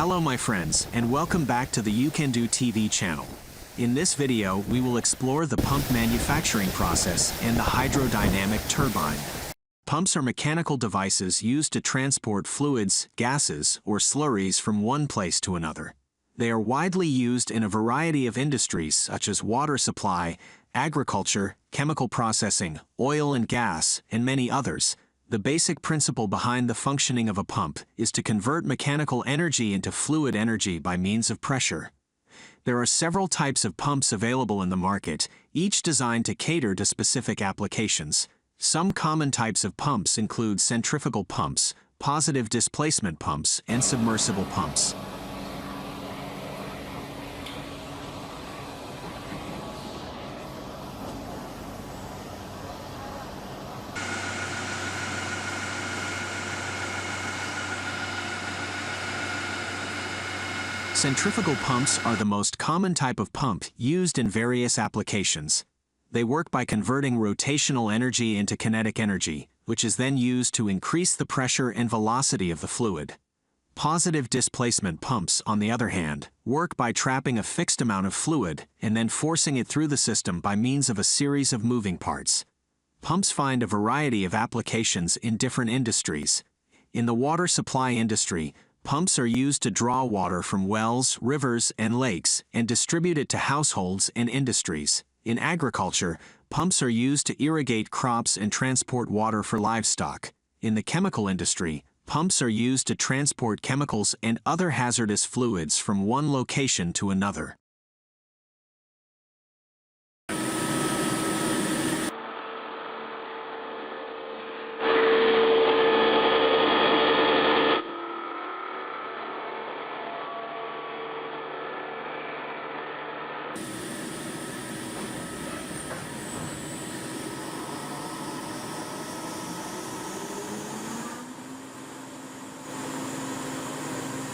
Hello my friends, and welcome back to the You Can Do TV channel. In this video, we will explore the pump manufacturing process and the hydrodynamic turbine. Pumps are mechanical devices used to transport fluids, gases, or slurries from one place to another. They are widely used in a variety of industries such as water supply, agriculture, chemical processing, oil and gas, and many others. The basic principle behind the functioning of a pump is to convert mechanical energy into fluid energy by means of pressure. There are several types of pumps available in the market, each designed to cater to specific applications. Some common types of pumps include centrifugal pumps, positive displacement pumps, and submersible pumps. Centrifugal pumps are the most common type of pump used in various applications. They work by converting rotational energy into kinetic energy, which is then used to increase the pressure and velocity of the fluid. Positive displacement pumps, on the other hand, work by trapping a fixed amount of fluid and then forcing it through the system by means of a series of moving parts. Pumps find a variety of applications in different industries. In the water supply industry, pumps are used to draw water from wells, rivers, and lakes and distribute it to households and industries. In agriculture, pumps are used to irrigate crops and transport water for livestock. In the chemical industry, pumps are used to transport chemicals and other hazardous fluids from one location to another.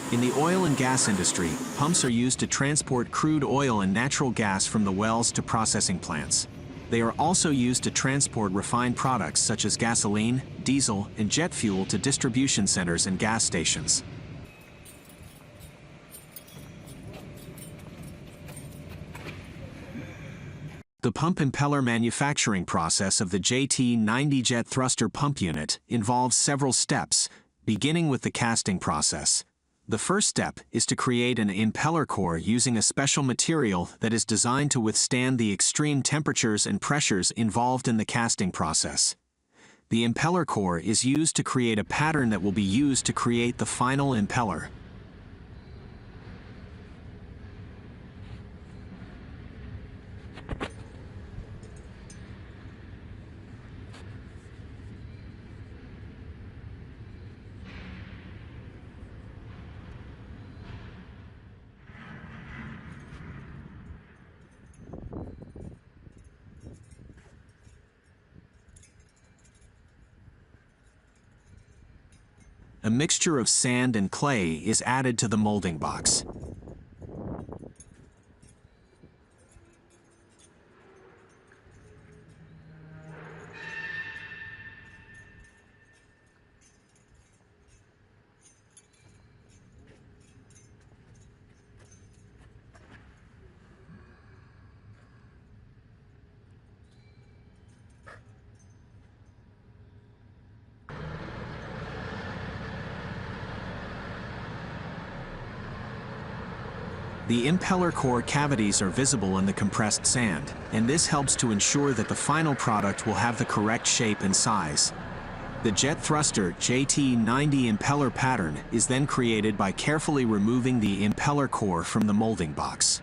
In the oil and gas industry, pumps are used to transport crude oil and natural gas from the wells to processing plants. They are also used to transport refined products such as gasoline, diesel, and jet fuel to distribution centers and gas stations. The pump impeller manufacturing process of the JT90 jet thruster pump unit involves several steps, beginning with the casting process. The first step is to create an impeller core using a special material that is designed to withstand the extreme temperatures and pressures involved in the casting process. The impeller core is used to create a pattern that will be used to create the final impeller. A mixture of sand and clay is added to the molding box. The impeller core cavities are visible in the compressed sand, and this helps to ensure that the final product will have the correct shape and size. The jet thruster JT90 impeller pattern is then created by carefully removing the impeller core from the molding box.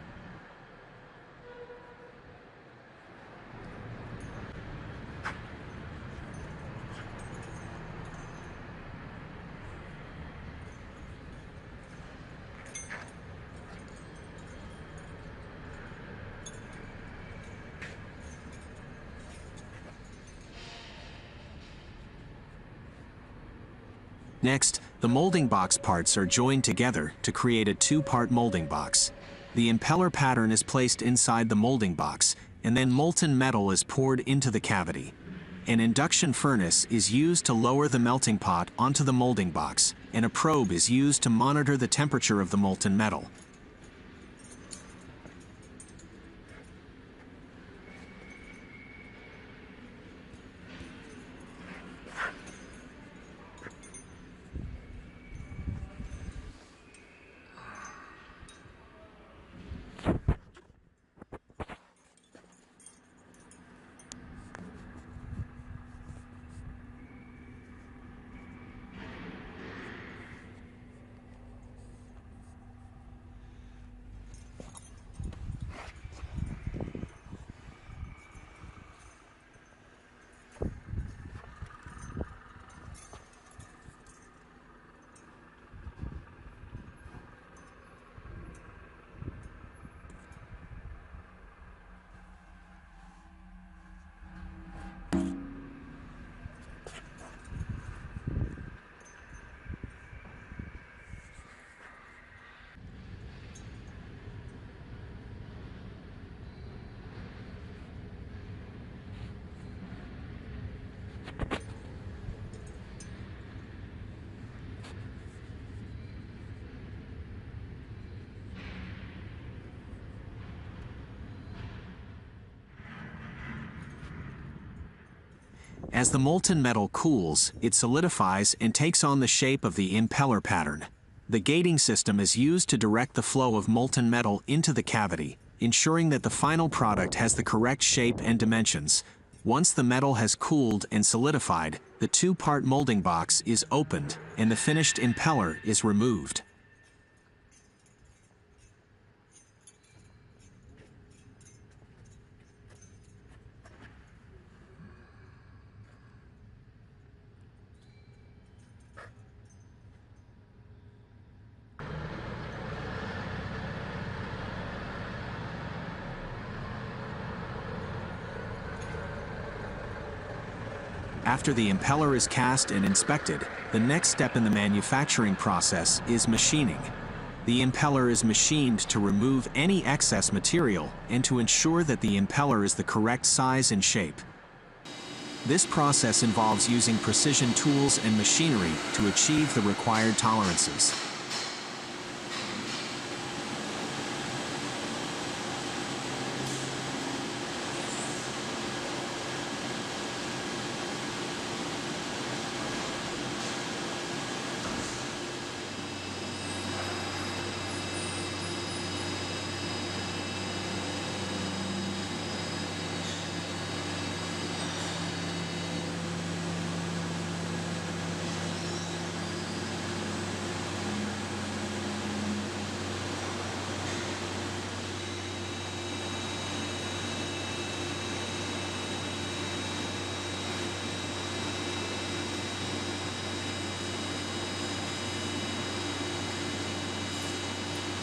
Next, the molding box parts are joined together to create a two-part molding box. The impeller pattern is placed inside the molding box, and then molten metal is poured into the cavity. An induction furnace is used to lower the melting pot onto the molding box, and a probe is used to monitor the temperature of the molten metal. As the molten metal cools, it solidifies and takes on the shape of the impeller pattern. The gating system is used to direct the flow of molten metal into the cavity, ensuring that the final product has the correct shape and dimensions. Once the metal has cooled and solidified, the two-part molding box is opened and the finished impeller is removed. After the impeller is cast and inspected, the next step in the manufacturing process is machining. The impeller is machined to remove any excess material and to ensure that the impeller is the correct size and shape. This process involves using precision tools and machinery to achieve the required tolerances.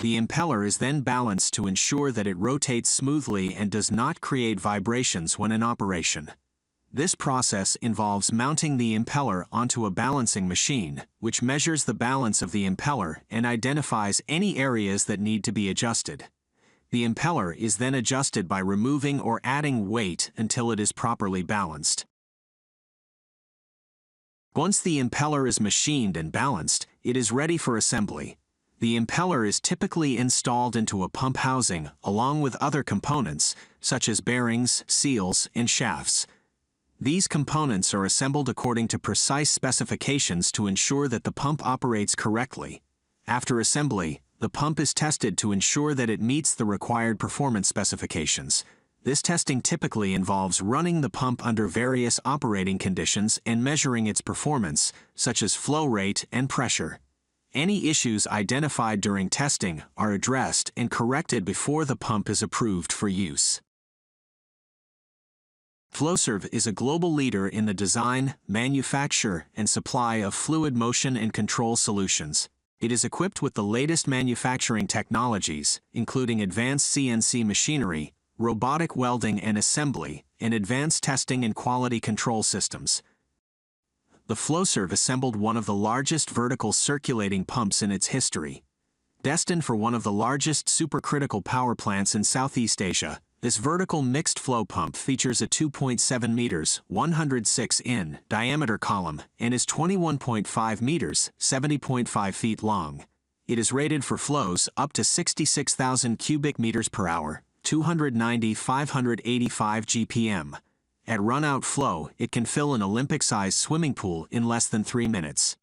The impeller is then balanced to ensure that it rotates smoothly and does not create vibrations when in operation. This process involves mounting the impeller onto a balancing machine, which measures the balance of the impeller and identifies any areas that need to be adjusted. The impeller is then adjusted by removing or adding weight until it is properly balanced. Once the impeller is machined and balanced, it is ready for assembly. The impeller is typically installed into a pump housing along with other components, such as bearings, seals, and shafts. These components are assembled according to precise specifications to ensure that the pump operates correctly. After assembly, the pump is tested to ensure that it meets the required performance specifications. This testing typically involves running the pump under various operating conditions and measuring its performance, such as flow rate and pressure. Any issues identified during testing are addressed and corrected before the pump is approved for use. Flowserve is a global leader in the design, manufacture, and supply of fluid motion and control solutions. It is equipped with the latest manufacturing technologies, including advanced CNC machinery, robotic welding and assembly, and advanced testing and quality control systems. The Flowserve assembled one of the largest vertical circulating pumps in its history. Destined for one of the largest supercritical power plants in Southeast Asia, This vertical mixed flow pump features a 2.7 meters, 106 in diameter column and is 21.5 meters, 70.5 feet long. It is rated for flows up to 66,000 cubic meters per hour, 290,585 GPM. At run-out flow, it can fill an Olympic-sized swimming pool in less than 3 minutes.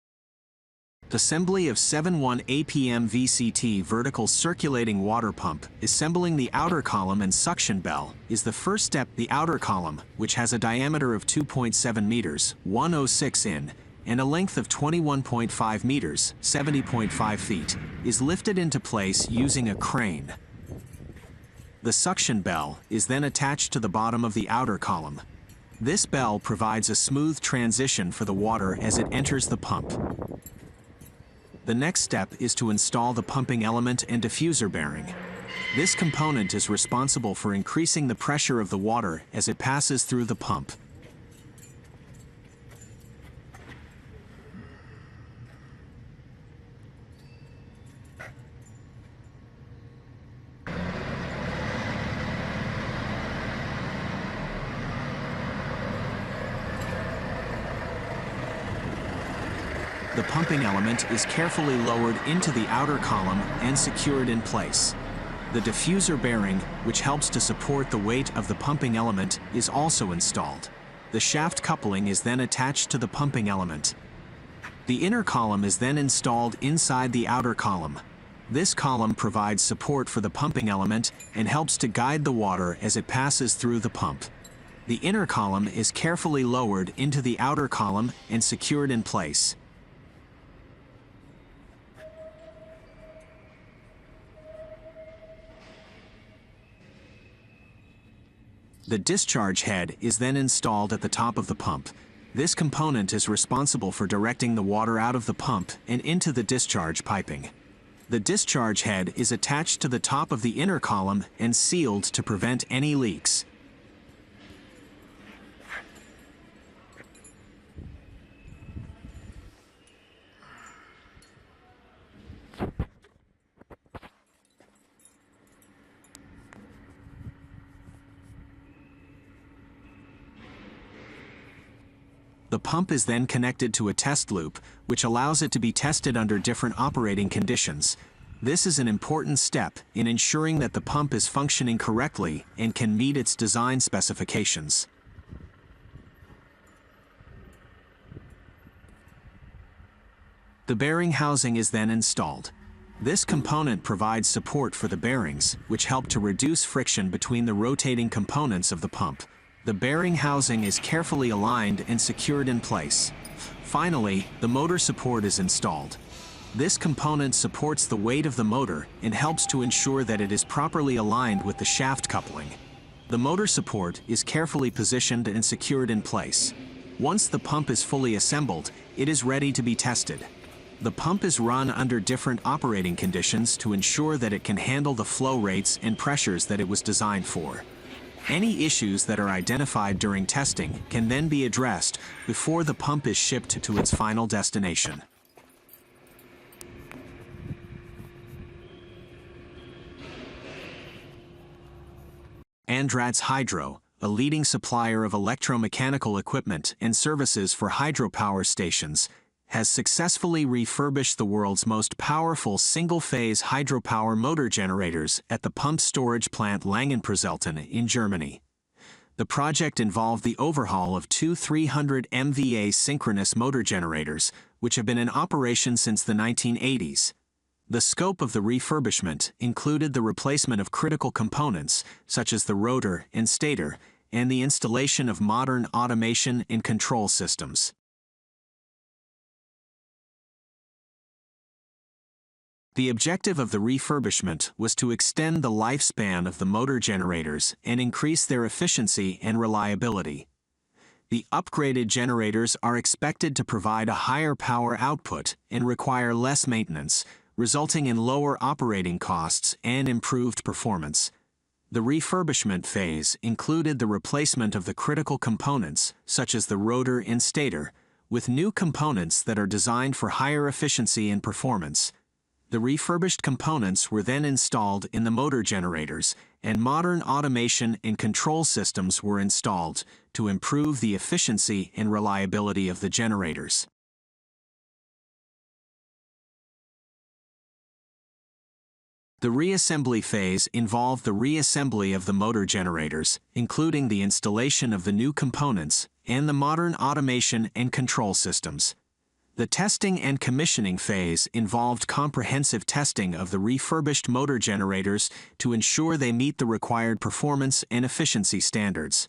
Assembly of 71 APM VCT vertical circulating water pump. Assembling the outer column and suction bell is the first step. The outer column, which has a diameter of 2.7 meters, 106 in, and a length of 21.5 meters, 70.5 feet, is lifted into place using a crane. The suction bell is then attached to the bottom of the outer column. This bell provides a smooth transition for the water as it enters the pump. The next step is to install the pumping element and diffuser bearing. This component is responsible for increasing the pressure of the water as it passes through the pump. The pumping element is carefully lowered into the outer column and secured in place. The diffuser bearing, which helps to support the weight of the pumping element, is also installed. The shaft coupling is then attached to the pumping element. The inner column is then installed inside the outer column. This column provides support for the pumping element and helps to guide the water as it passes through the pump. The inner column is carefully lowered into the outer column and secured in place. The discharge head is then installed at the top of the pump. This component is responsible for directing the water out of the pump and into the discharge piping. The discharge head is attached to the top of the inner column and sealed to prevent any leaks. The pump is then connected to a test loop, which allows it to be tested under different operating conditions. This is an important step in ensuring that the pump is functioning correctly and can meet its design specifications. The bearing housing is then installed. This component provides support for the bearings, which help to reduce friction between the rotating components of the pump. The bearing housing is carefully aligned and secured in place. Finally, the motor support is installed. This component supports the weight of the motor and helps to ensure that it is properly aligned with the shaft coupling. The motor support is carefully positioned and secured in place. Once the pump is fully assembled, it is ready to be tested. The pump is run under different operating conditions to ensure that it can handle the flow rates and pressures that it was designed for. Any issues that are identified during testing can then be addressed before the pump is shipped to its final destination. Andratz Hydro, a leading supplier of electromechanical equipment and services for hydropower stations, has successfully refurbished the world's most powerful single-phase hydropower motor generators at the pump storage plant Langenpreselten in Germany. The project involved the overhaul of two 300 MVA synchronous motor generators, which have been in operation since the 1980s. The scope of the refurbishment included the replacement of critical components, such as the rotor and stator, and the installation of modern automation and control systems. The objective of the refurbishment was to extend the lifespan of the motor generators and increase their efficiency and reliability. The upgraded generators are expected to provide a higher power output and require less maintenance, resulting in lower operating costs and improved performance. The refurbishment phase included the replacement of the critical components, such as the rotor and stator, with new components that are designed for higher efficiency and performance. The refurbished components were then installed in the motor generators, and modern automation and control systems were installed to improve the efficiency and reliability of the generators. The reassembly phase involved the reassembly of the motor generators, including the installation of the new components and the modern automation and control systems. The testing and commissioning phase involved comprehensive testing of the refurbished motor generators to ensure they meet the required performance and efficiency standards.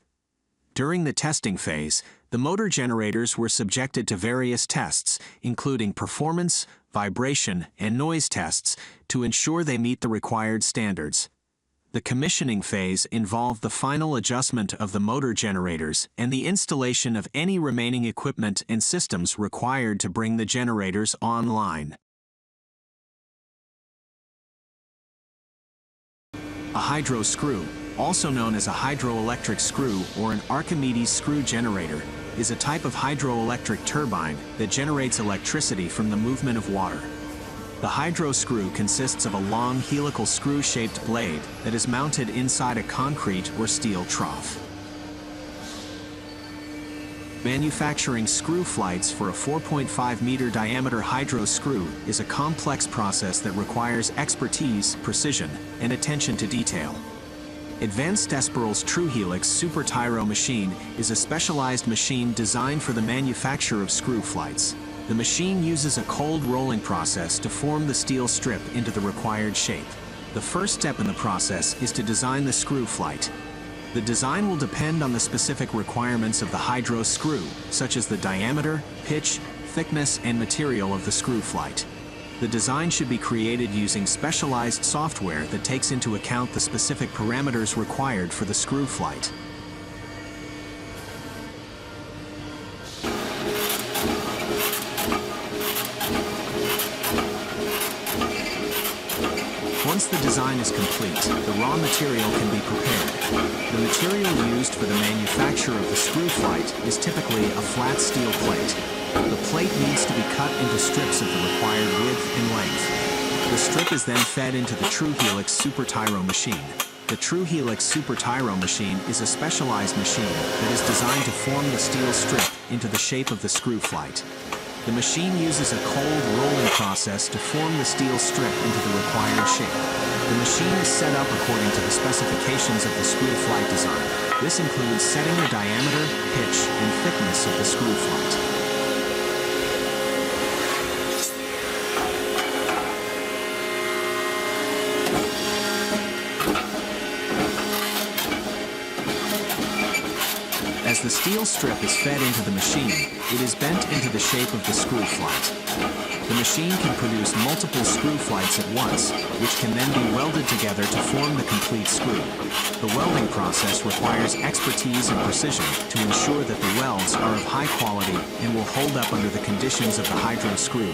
During the testing phase, the motor generators were subjected to various tests, including performance, vibration, and noise tests, to ensure they meet the required standards. The commissioning phase involved the final adjustment of the motor generators and the installation of any remaining equipment and systems required to bring the generators online. A hydro screw, also known as a hydroelectric screw or an Archimedes screw generator, is a type of hydroelectric turbine that generates electricity from the movement of water. The hydro screw consists of a long helical screw-shaped blade that is mounted inside a concrete or steel trough. Manufacturing screw flights for a 4.5-meter diameter hydro screw is a complex process that requires expertise, precision, and attention to detail. Advanced Esperal's TrueHelix Super Tyro machine is a specialized machine designed for the manufacture of screw flights. The machine uses a cold rolling process to form the steel strip into the required shape. The first step in the process is to design the screw flight. The design will depend on the specific requirements of the hydro screw, such as the diameter, pitch, thickness, and material of the screw flight. The design should be created using specialized software that takes into account the specific parameters required for the screw flight. Once the design is complete, the raw material can be prepared. The material used for the manufacture of the screw flight is typically a flat steel plate. The plate needs to be cut into strips of the required width and length. The strip is then fed into the TrueHelix Super Tyro machine. The TrueHelix Super Tyro machine is a specialized machine that is designed to form the steel strip into the shape of the screw flight. The machine uses a cold rolling process to form the steel strip into the required shape. The machine is set up according to the specifications of the screw flight design. This includes setting the diameter, pitch, and thickness of the screw flight. As the steel strip is fed into the machine, it is bent into the shape of the screw flight. The machine can produce multiple screw flights at once, which can then be welded together to form the complete screw. The welding process requires expertise and precision to ensure that the welds are of high quality and will hold up under the conditions of the hydro screw.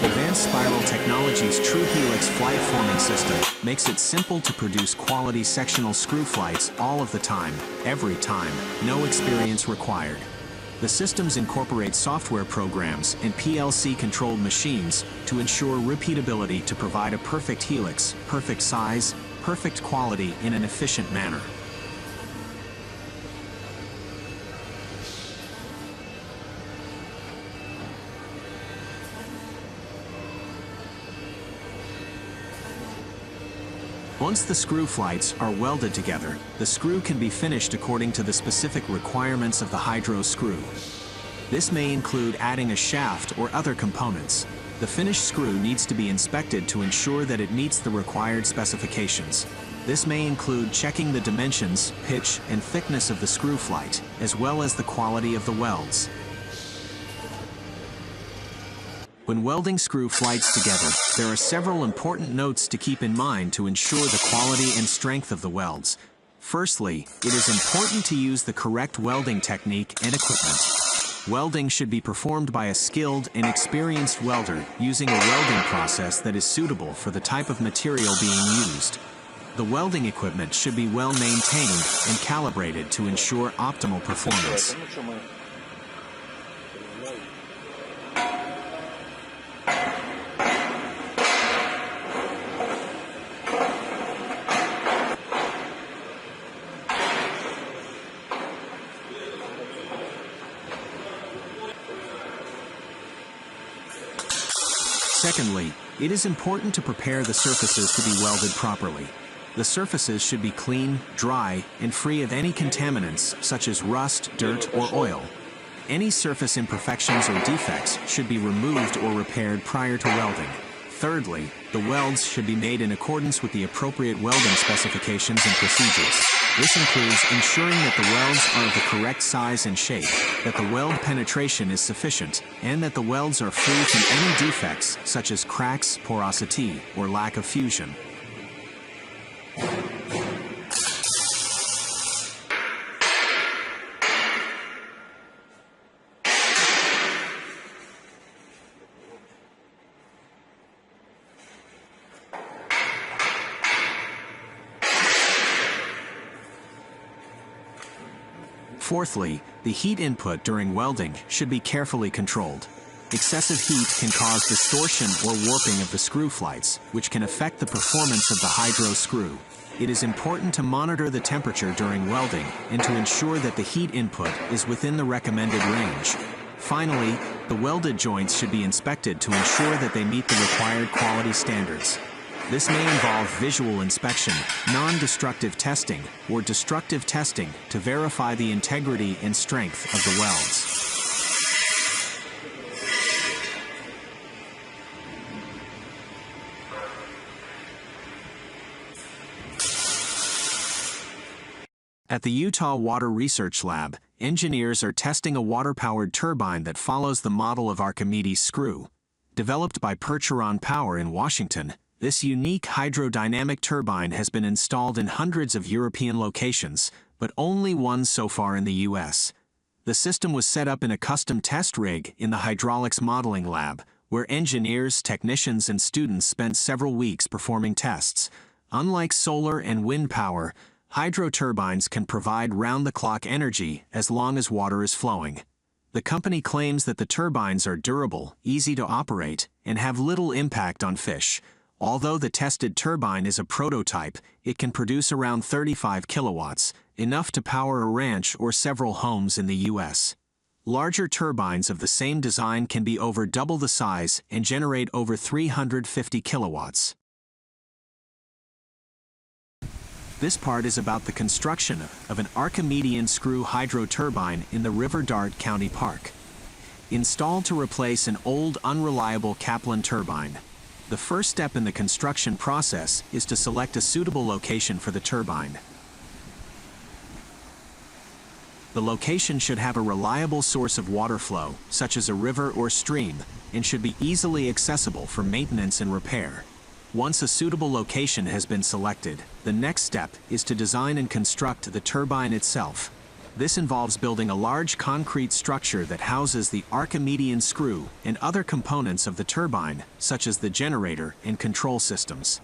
Advanced Spiral Technology's TrueHelix flight forming system makes it simple to produce quality sectional screw flights all of the time, every time, no experience required. The systems incorporate software programs and PLC-controlled machines to ensure repeatability to provide a perfect helix, perfect size, perfect quality in an efficient manner. Once the screw flights are welded together, the screw can be finished according to the specific requirements of the hydro screw. This may include adding a shaft or other components. The finished screw needs to be inspected to ensure that it meets the required specifications. This may include checking the dimensions, pitch, and thickness of the screw flight, as well as the quality of the welds. When welding screw flights together, there are several important notes to keep in mind to ensure the quality and strength of the welds. Firstly, it is important to use the correct welding technique and equipment. Welding should be performed by a skilled and experienced welder using a welding process that is suitable for the type of material being used. The welding equipment should be well maintained and calibrated to ensure optimal performance. Secondly, it is important to prepare the surfaces to be welded properly. The surfaces should be clean, dry, and free of any contaminants such as rust, dirt, or oil. Any surface imperfections or defects should be removed or repaired prior to welding. Thirdly, the welds should be made in accordance with the appropriate welding specifications and procedures. This includes ensuring that the welds are of the correct size and shape, that the weld penetration is sufficient, and that the welds are free from any defects such as cracks, porosity, or lack of fusion. Fourthly, the heat input during welding should be carefully controlled. Excessive heat can cause distortion or warping of the screw flights, which can affect the performance of the hydro screw. It is important to monitor the temperature during welding and to ensure that the heat input is within the recommended range. Finally, the welded joints should be inspected to ensure that they meet the required quality standards. This may involve visual inspection, non-destructive testing, or destructive testing to verify the integrity and strength of the welds. At the Utah Water Research Lab, engineers are testing a water-powered turbine that follows the model of Archimedes screw. Developed by Percheron Power in Washington, this unique hydrodynamic turbine has been installed in hundreds of European locations, but only one so far in the U.S. The system was set up in a custom test rig in the hydraulics modeling lab, where engineers, technicians, and students spent several weeks performing tests. Unlike solar and wind power, hydro turbines can provide round-the-clock energy as long as water is flowing. The company claims that the turbines are durable, easy to operate, and have little impact on fish. Although the tested turbine is a prototype, it can produce around 35 kilowatts, enough to power a ranch or several homes in the U.S. Larger turbines of the same design can be over double the size and generate over 350 kilowatts. This part is about the construction of an Archimedean screw hydro turbine in the River Dart County Park. Installed to replace an old, unreliable Kaplan turbine. The first step in the construction process is to select a suitable location for the turbine. The location should have a reliable source of water flow, such as a river or stream, and should be easily accessible for maintenance and repair. Once a suitable location has been selected, the next step is to design and construct the turbine itself. This involves building a large concrete structure that houses the Archimedean screw and other components of the turbine, such as the generator and control systems.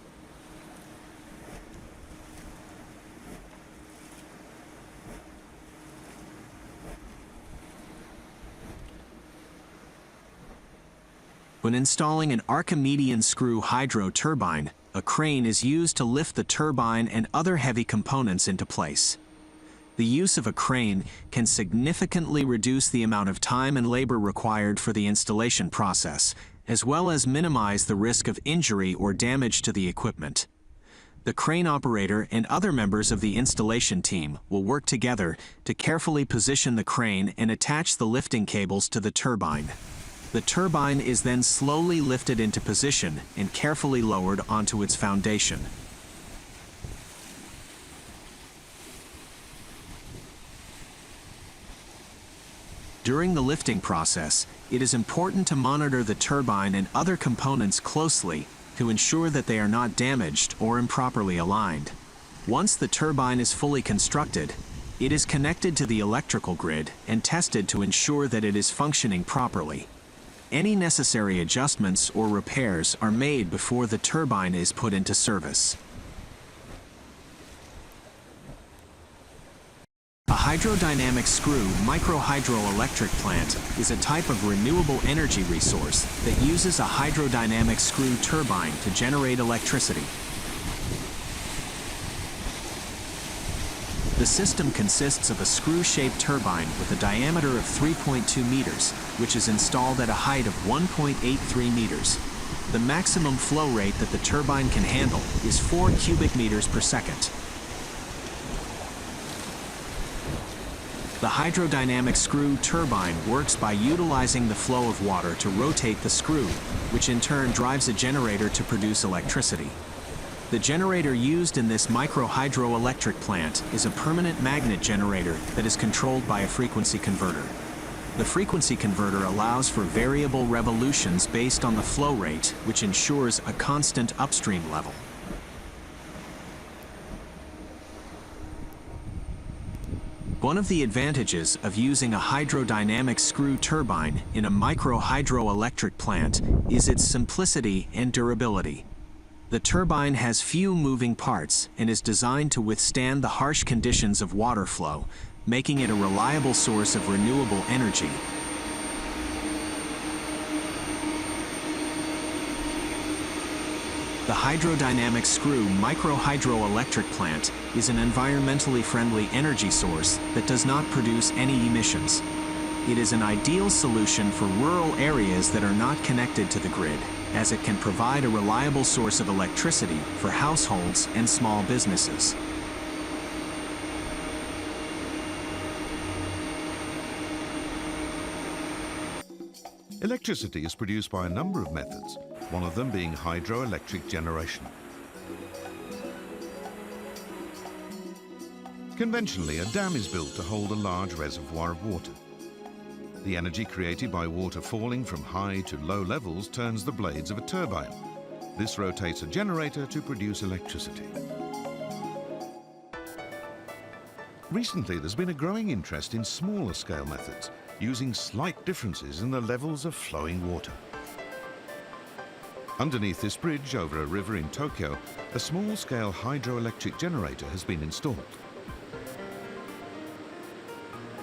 When installing an Archimedean screw hydro turbine, a crane is used to lift the turbine and other heavy components into place. The use of a crane can significantly reduce the amount of time and labor required for the installation process, as well as minimize the risk of injury or damage to the equipment. The crane operator and other members of the installation team will work together to carefully position the crane and attach the lifting cables to the turbine. The turbine is then slowly lifted into position and carefully lowered onto its foundation. During the lifting process, it is important to monitor the turbine and other components closely to ensure that they are not damaged or improperly aligned. Once the turbine is fully constructed, it is connected to the electrical grid and tested to ensure that it is functioning properly. Any necessary adjustments or repairs are made before the turbine is put into service. A hydrodynamic screw microhydroelectric plant is a type of renewable energy resource that uses a hydrodynamic screw turbine to generate electricity. The system consists of a screw-shaped turbine with a diameter of 3.2 meters, which is installed at a height of 1.83 meters. The maximum flow rate that the turbine can handle is 4 cubic meters per second. The hydrodynamic screw turbine works by utilizing the flow of water to rotate the screw, which in turn drives a generator to produce electricity. The generator used in this micro-hydroelectric plant is a permanent magnet generator that is controlled by a frequency converter. The frequency converter allows for variable revolutions based on the flow rate, which ensures a constant upstream level. One of the advantages of using a hydrodynamic screw turbine in a micro-hydroelectric plant is its simplicity and durability. The turbine has few moving parts and is designed to withstand the harsh conditions of water flow, making it a reliable source of renewable energy. The hydrodynamic screw micro-hydroelectric plant is an environmentally friendly energy source that does not produce any emissions. It is an ideal solution for rural areas that are not connected to the grid, as it can provide a reliable source of electricity for households and small businesses. Electricity is produced by a number of methods, one of them being hydroelectric generation. Conventionally, a dam is built to hold a large reservoir of water. The energy created by water falling from high to low levels turns the blades of a turbine. This rotates a generator to produce electricity. Recently, there's been a growing interest in smaller scale methods, using slight differences in the levels of flowing water. Underneath this bridge over a river in Tokyo, a small-scale hydroelectric generator has been installed.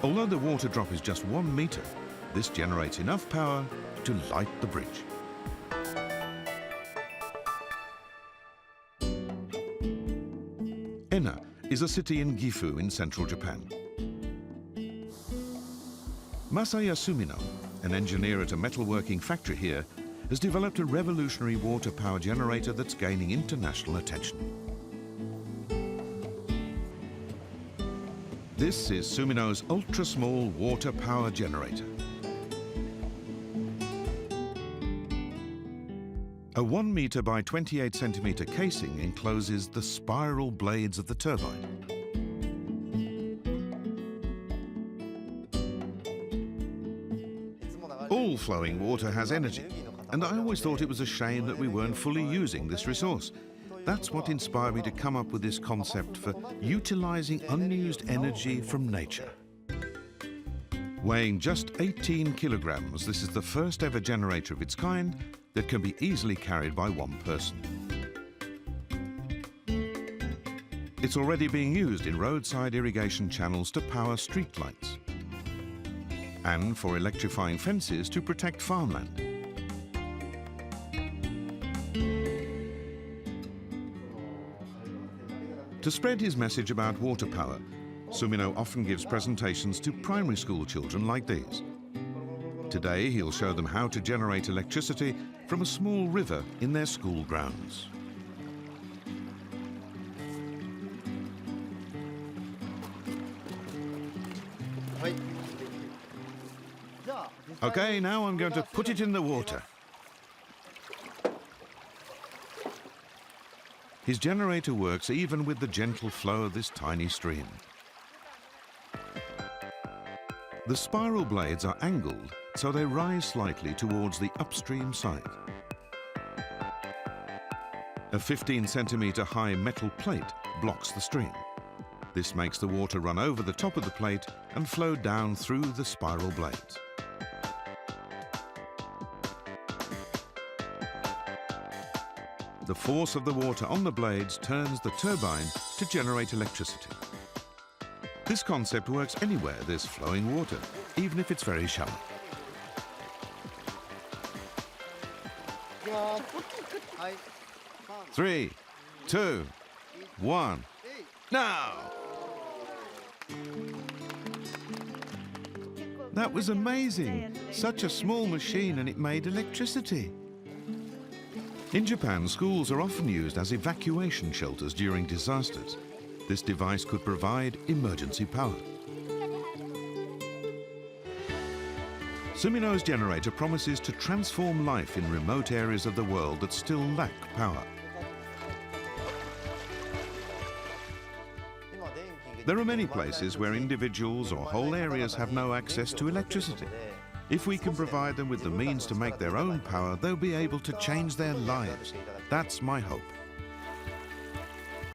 Although the water drop is just 1 meter, this generates enough power to light the bridge. Ena is a city in Gifu in central Japan. Masaya Sumino, an engineer at a metalworking factory here, has developed a revolutionary water power generator that's gaining international attention. This is Sumino's ultra-small water power generator. A 1 meter by 28 centimeter casing encloses the spiral blades of the turbine. All flowing water has energy, and I always thought it was a shame that we weren't fully using this resource. That's what inspired me to come up with this concept for utilizing unused energy from nature. Weighing just 18 kilograms, this is the first ever generator of its kind that can be easily carried by one person. It's already being used in roadside irrigation channels to power streetlights and for electrifying fences to protect farmland. To spread his message about water power, Sumino often gives presentations to primary school children like these. Today, he'll show them how to generate electricity from a small river in their school grounds. Okay, now I'm going to put it in the water. His generator works even with the gentle flow of this tiny stream. The spiral blades are angled so they rise slightly towards the upstream side. A 15 centimeter high metal plate blocks the stream. This makes the water run over the top of the plate and flow down through the spiral blades. The force of the water on the blades turns the turbine to generate electricity. This concept works anywhere there's flowing water, even if it's very shallow. Three, 2, 1, now! That was amazing! Such a small machine and it made electricity. In Japan, schools are often used as evacuation shelters during disasters. This device could provide emergency power. Sumino's generator promises to transform life in remote areas of the world that still lack power. There are many places where individuals or whole areas have no access to electricity. If we can provide them with the means to make their own power, they'll be able to change their lives. That's my hope.